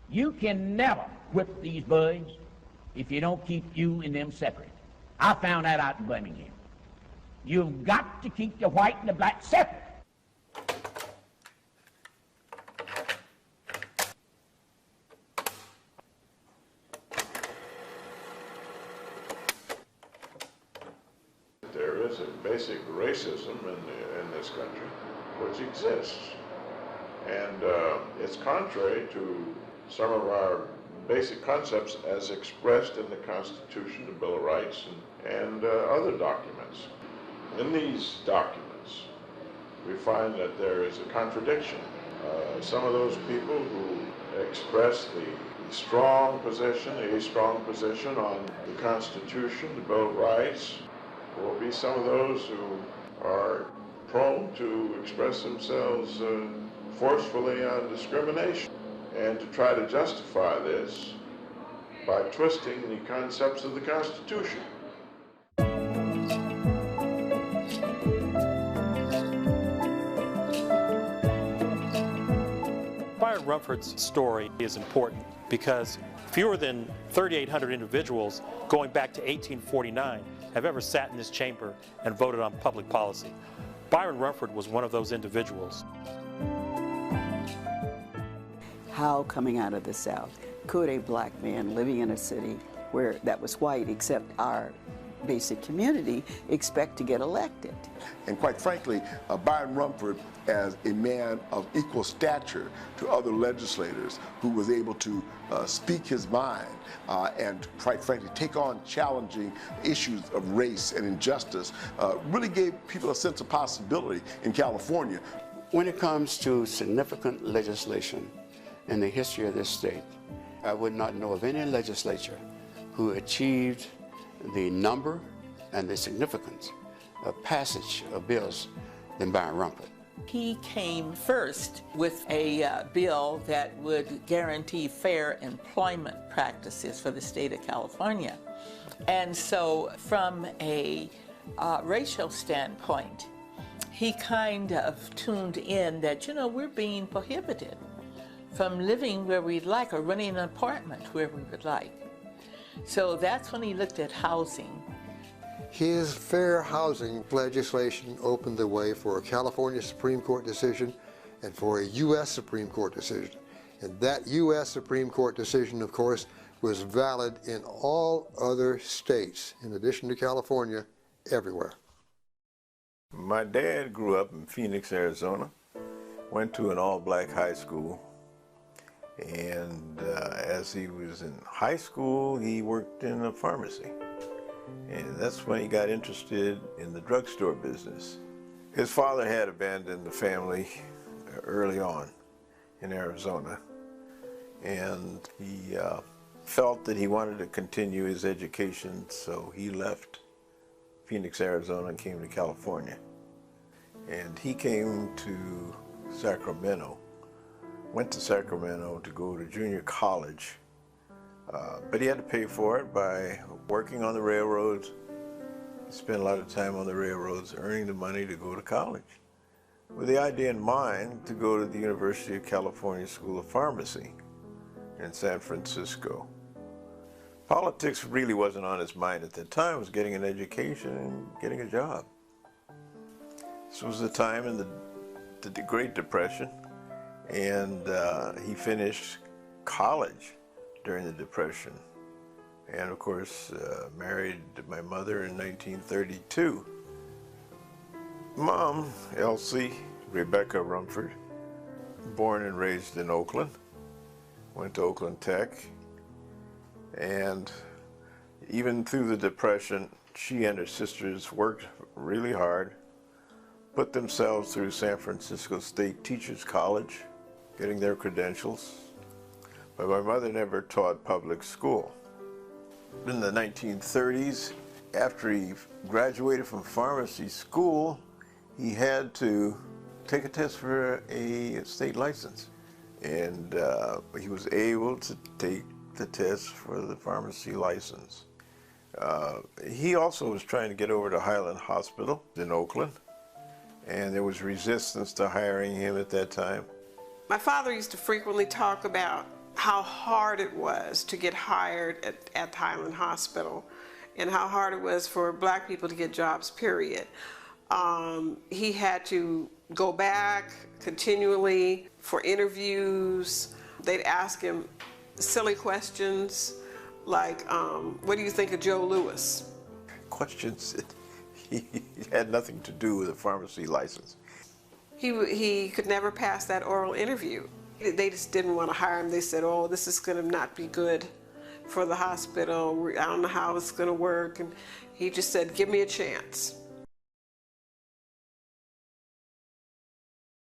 You can never whip these boys if you don't keep you and them separate. I found that out in Birmingham. You've got to keep the white and the black separate. There is a basic racism in this country, which exists. And it's contrary to some of our basic concepts as expressed in the Constitution, the Bill of Rights, and other documents. In these documents, we find that there is a contradiction. Some of those people who express the strong position, a strong position on the Constitution, the Bill of Rights, will be some of those who are prone to express themselves forcefully on discrimination, and to try to justify this by twisting the concepts of the Constitution. Byron Rumford's story is important because fewer than 3,800 individuals going back to 1849 have ever sat in this chamber and voted on public policy. Byron Rumford was one of those individuals. How, coming out of the South, could a black man living in a city where that was white, except our basic community, expect to get elected? And quite frankly, Byron Rumford, as a man of equal stature to other legislators who was able to speak his mind and quite frankly take on challenging issues of race and injustice, really gave people a sense of possibility in California. When it comes to significant legislation in the history of this state, I would not know of any legislature who achieved the number and the significance of passage of bills than Byron Rumford. He came first with a bill that would guarantee fair employment practices for the state of California. And so from a racial standpoint, he kind of tuned in that, you know, we're being prohibited from living where we'd like or running an apartment where we would like. So that's when he looked at housing. His fair housing legislation opened the way for a California Supreme Court decision and for a U.S. Supreme Court decision. And that U.S. Supreme Court decision, of course, was valid in all other states, in addition to California, everywhere. My dad grew up in Phoenix, Arizona, went to an all-black high school, and as he was in high school, he worked in a pharmacy. And that's when he got interested in the drugstore business. His father had abandoned the family early on in Arizona, and he felt that he wanted to continue his education, so he left Phoenix, Arizona, and came to California. And he came to Sacramento, went to Sacramento to go to junior college, but he had to pay for it by working on the railroads. He spent a lot of time on the railroads, earning the money to go to college, with the idea in mind to go to the University of California School of Pharmacy in San Francisco. Politics really wasn't on his mind at that time. It was getting an education and getting a job. This was the time in the Great Depression, and he finished college during the Depression. And of course, married my mother in 1932. Mom, Elsie Rebecca Rumford, born and raised in Oakland, went to Oakland Tech, and even through the Depression, she and her sisters worked really hard, put themselves through San Francisco State Teachers College, getting their credentials. But my mother never taught public school. In the 1930s, after he graduated from pharmacy school, he had to take a test for a state license. And he was able to take the test for the pharmacy license. He also was trying to get over to Highland Hospital in Oakland, and there was resistance to hiring him at that time. My father used to frequently talk about how hard it was to get hired at Highland Hospital and how hard it was for black people to get jobs, period. He had to go back continually for interviews. They'd ask him silly questions like, what do you think of Joe Louis? Questions that he had nothing to do with a pharmacy license. He could never pass that oral interview. They just didn't want to hire him. They said, oh, this is going to not be good for the hospital. I don't know how it's going to work. And he just said, give me a chance.